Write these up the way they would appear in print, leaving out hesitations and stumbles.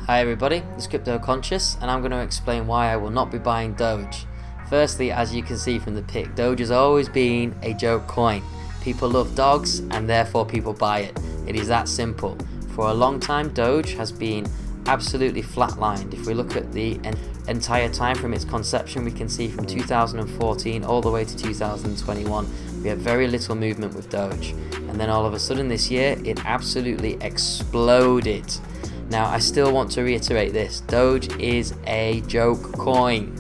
Hi everybody, it's Crypto Conscious and I'm going to explain why I will not be buying Doge. Firstly, as you can see from the pic, Doge has always been a joke coin. People love dogs and therefore people buy it. It is that simple. For a long time, Doge has been absolutely flatlined. If we look at the entire time from its conception, we can see from 2014 all the way to 2021, we have very little movement with Doge. And then all of a sudden this year, it absolutely exploded. Now, I still want to reiterate this. Doge is a joke coin.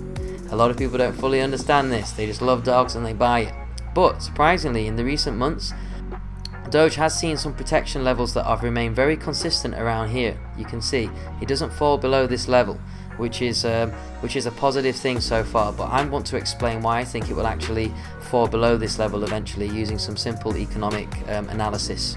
A lot of people don't fully understand this. They just love dogs and they buy it. But surprisingly, in the recent months, Doge has seen some protection levels that have remained very consistent around here. You can see it doesn't fall below this level, which is a positive thing so far. But I want to explain why I think it will actually fall below this level eventually using some simple economic analysis.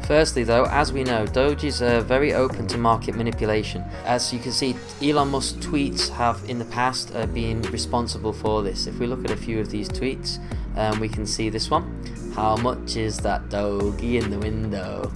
Firstly though, as we know, Doge is very open to market manipulation. As you can see, Elon Musk tweets have in the past been responsible for this. If we look at a few of these tweets, we can see this one. How much is that doggy in the window?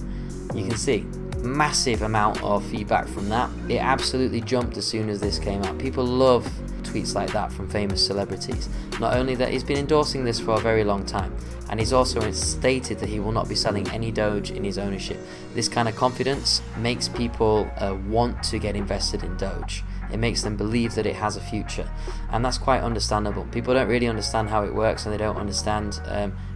You can see massive amount of feedback from that. It absolutely jumped as soon as this came out. People love tweets like that from famous celebrities. Not only that, he's been endorsing this for a very long time, and he's also stated that he will not be selling any Doge in his ownership. This kind of confidence makes people want to get invested in Doge. It makes them believe that it has a future, and that's quite understandable. People don't really understand how it works, and they don't understand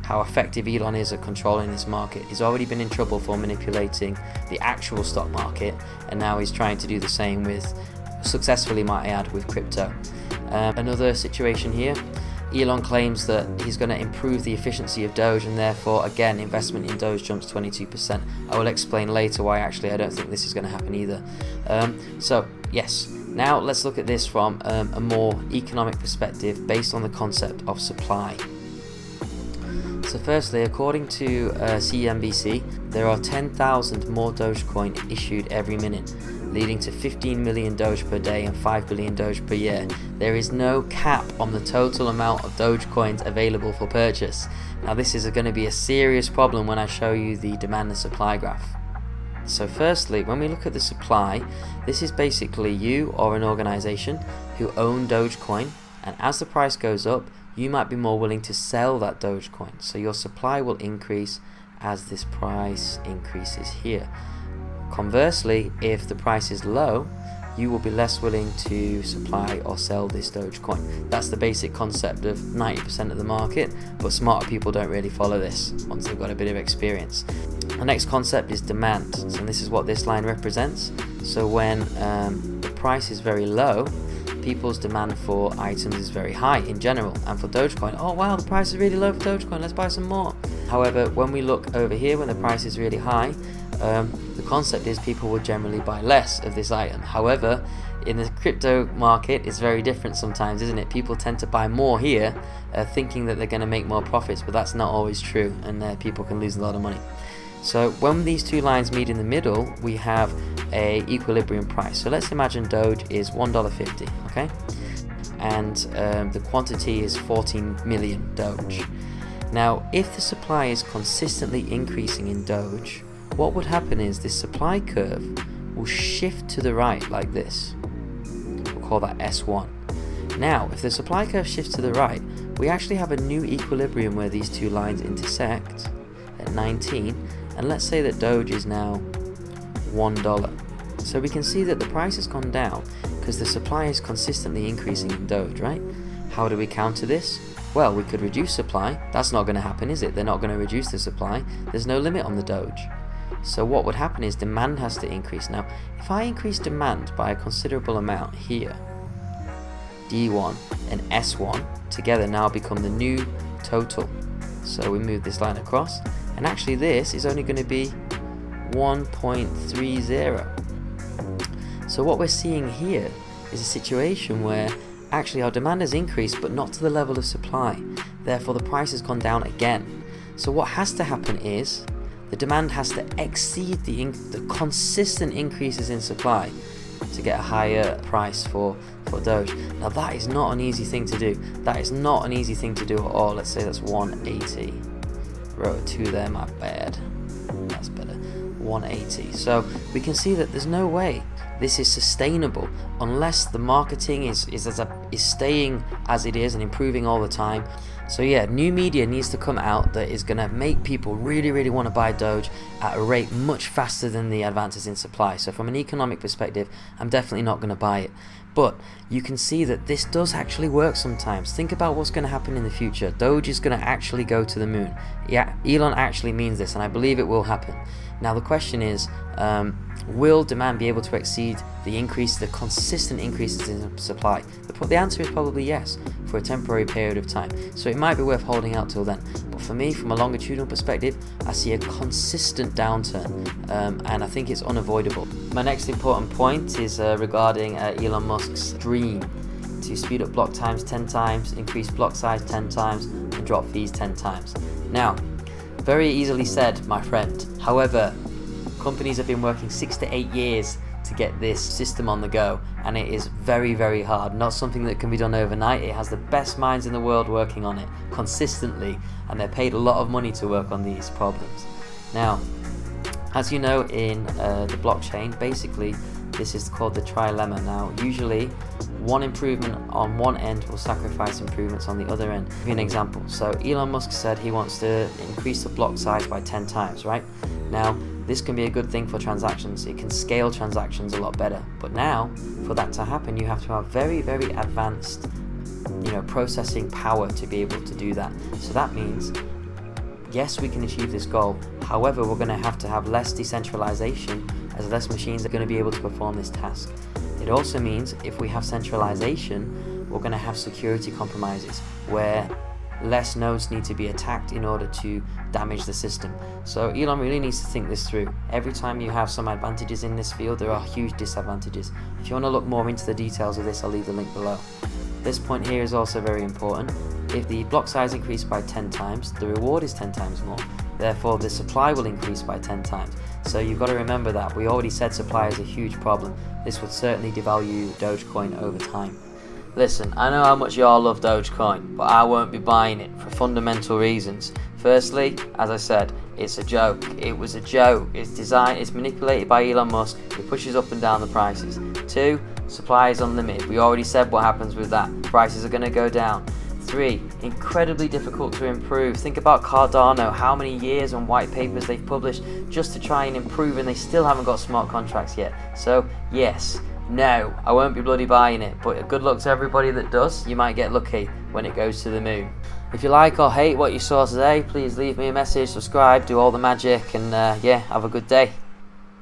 how effective Elon is at controlling this market. He's already been in trouble for manipulating the actual stock market, and now he's trying to do the same with, successfully might I add, with crypto. Another situation here, Elon claims that he's going to improve the efficiency of Doge, and therefore again investment in Doge jumps 22%. I will explain later why actually I don't think this is going to happen either. So yes, now let's look at this from a more economic perspective based on the concept of supply. So firstly, according to CNBC, there are 10,000 more Dogecoin issued every minute, leading to 15 million Doge per day and 5 billion Doge per year. There is no cap on the total amount of Dogecoins available for purchase. Now this is going to be a serious problem when I show you the demand and supply graph. So firstly, when we look at the supply, this is basically you or an organization who own Dogecoin, and as the price goes up, you might be more willing to sell that Dogecoin. So your supply will increase as this price increases here. Conversely, if the price is low, you will be less willing to supply or sell this Dogecoin. That's the basic concept of 90% of the market, but smarter people don't really follow this once they've got a bit of experience. The next concept is demand. So this is what this line represents. So when the price is very low, people's demand for items is very high in general. And for Dogecoin, oh wow, the price is really low for Dogecoin, let's buy some more. However, when we look over here, when the price is really high, the concept is people will generally buy less of this item. However, in the crypto market, it's very different sometimes, isn't it? People tend to buy more here, thinking that they're going to make more profits, but that's not always true, and people can lose a lot of money. So when these two lines meet in the middle, we have a equilibrium price. So let's imagine Doge is $1.50, okay? And the quantity is 14 million Doge. Now, if the supply is consistently increasing in Doge, what would happen is this supply curve will shift to the right like this. We'll call that S1. Now, if the supply curve shifts to the right, we actually have a new equilibrium where these two lines intersect at 19, and let's say that Doge is now $1. So we can see that the price has gone down because the supply is consistently increasing in Doge, right? How do we counter this? Well, we could reduce supply. That's not going to happen, is it? They're not going to reduce the supply. There's no limit on the Doge. So what would happen is demand has to increase. Now, if I increase demand by a considerable amount here, D1 and S1 together now become the new total. So we move this line across, and actually this is only going to be 1.30. So what we're seeing here is a situation where actually our demand has increased, but not to the level of supply. Therefore, the price has gone down again. So what has to happen is the demand has to exceed the consistent increases in supply to get a higher price for Doge. Now that is not an easy thing to do. That is not an easy thing to do at all. Let's say that's 180. Wrote a 2 there, my bad. That's better. 180. So we can see that there's no way this is sustainable unless the marketing is staying as it is and improving all the time. So yeah, new media needs to come out that is going to make people really want to buy Doge at a rate much faster than the advances in supply. So from an economic perspective, I'm definitely not going to buy it. But you can see that this does actually work sometimes. Think about what's going to happen in the future. Doge is going to actually go to the moon. Yeah, Elon actually means this, and I believe it will happen. Now the question is, will demand be able to exceed the consistent increases in supply? The answer is probably yes, for a temporary period of time. So it might be worth holding out till then. But for me, from a longitudinal perspective, I see a consistent downturn, and I think it's unavoidable. My next important point is regarding Elon Musk's dream to speed up block times 10 times, increase block size 10 times, and drop fees 10 times. Now, very easily said, my friend. However, companies have been working 6 to 8 years to get this system on the go, and it is very hard. Not something that can be done overnight. It has the best minds in the world working on it consistently, and they're paid a lot of money to work on these problems. Now, as you know, in the blockchain, basically this is called the Trilemma. Now, usually one improvement on one end will sacrifice improvements on the other end. I'll give you an example. So Elon Musk said he wants to increase the block size by 10 times, right? Now, this can be a good thing for transactions. It can scale transactions a lot better. But now, for that to happen, you have to have very advanced, processing power to be able to do that. So that means, yes, we can achieve this goal. However, we're going to have less decentralization, as less machines are going to be able to perform this task. It also means if we have centralization, we're going to have security compromises where less nodes need to be attacked in order to damage the system. So Elon really needs to think this through. Every time you have some advantages in this field, there are huge disadvantages. If you want to look more into the details of this, I'll leave the link below. This point here is also very important. If the block size increased by 10 times, the reward is 10 times more. Therefore, the supply will increase by 10 times. So you've got to remember that. We already said supply is a huge problem. This would certainly devalue Dogecoin over time. Listen, I know how much y'all love Dogecoin, but I won't be buying it for fundamental reasons. Firstly, as I said, it's a joke. It was a joke. It's manipulated by Elon Musk. It pushes up and down the prices. 2, supply is unlimited. We already said what happens with that. Prices are going to go down. 3, incredibly difficult to improve. Think about Cardano, how many years and white papers they've published just to try and improve, and they still haven't got smart contracts yet. So yes, no, I won't be bloody buying it, but good luck to everybody that does. You might get lucky when it goes to the moon. If you like or hate what you saw today, please leave me a message, subscribe, do all the magic, and yeah, have a good day.